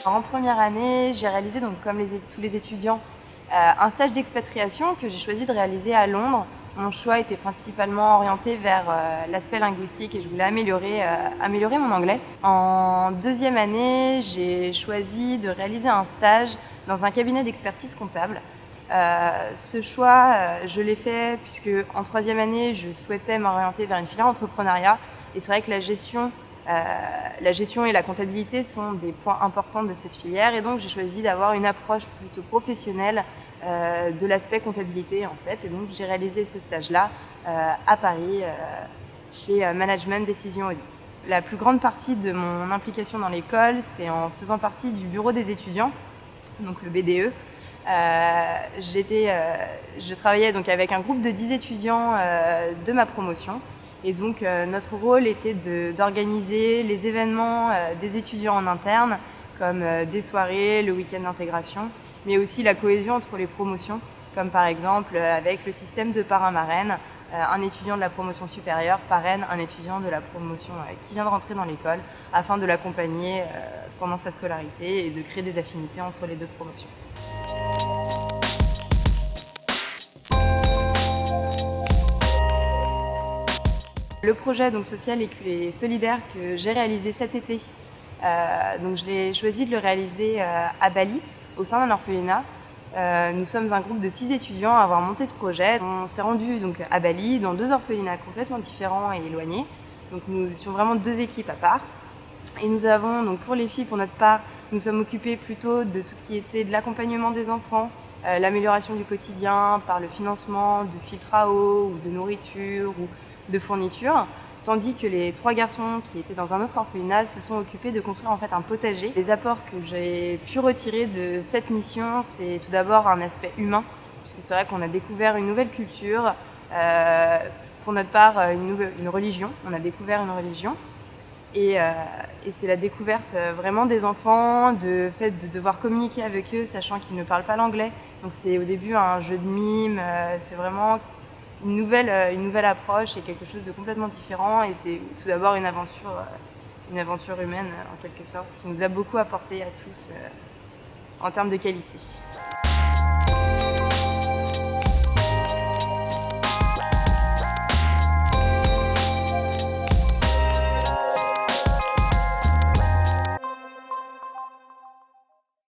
En première année, j'ai réalisé, donc, comme tous les étudiants, un stage d'expatriation que j'ai choisi de réaliser à Londres. Mon choix était principalement orienté vers l'aspect linguistique et je voulais améliorer mon anglais. En deuxième année, j'ai choisi de réaliser un stage dans un cabinet d'expertise comptable. Ce choix, je l'ai fait puisque en troisième année, je souhaitais m'orienter vers une filière entrepreneuriat. Et c'est vrai que la gestion et la comptabilité sont des points importants de cette filière. Et donc, j'ai choisi d'avoir une approche plutôt professionnelle de l'aspect comptabilité, en fait. Et donc, j'ai réalisé ce stage-là à Paris, chez Management Décision Audit. La plus grande partie de mon implication dans l'école, c'est en faisant partie du bureau des étudiants, donc le BDE. Je travaillais donc avec un groupe de 10 étudiants de ma promotion. Et donc notre rôle était d'organiser les événements des étudiants en interne, comme des soirées, le week-end d'intégration, mais aussi la cohésion entre les promotions, comme par exemple avec le système de parrain-marraine. Un étudiant de la promotion supérieure parraine un étudiant de la promotion qui vient de rentrer dans l'école afin de l'accompagner pendant sa scolarité et de créer des affinités entre les deux promotions. Le projet donc, social et solidaire que j'ai réalisé cet été, donc je l'ai choisi de le réaliser à Bali, au sein d'un orphelinat. Nous sommes un groupe de 6 étudiants à avoir monté ce projet. On s'est rendu donc à Bali, dans 2 orphelinats complètement différents et éloignés. Donc nous étions vraiment 2 équipes à part. Et nous avons, donc pour les filles, pour notre part, nous sommes occupés plutôt de tout ce qui était de l'accompagnement des enfants, l'amélioration du quotidien par le financement de filtres à eau ou de nourriture ou de fournitures. Tandis que les 3 garçons qui étaient dans un autre orphelinat se sont occupés de construire en fait un potager. Les apports que j'ai pu retirer de cette mission, c'est tout d'abord un aspect humain, puisque c'est vrai qu'on a découvert une nouvelle culture, pour notre part une religion. On a découvert une religion. Et c'est la découverte vraiment des enfants, de fait de devoir communiquer avec eux, sachant qu'ils ne parlent pas l'anglais. Donc c'est au début un jeu de mime, c'est vraiment une nouvelle approche et quelque chose de complètement différent. Et c'est tout d'abord une aventure humaine en quelque sorte, qui nous a beaucoup apporté à tous en termes de qualité.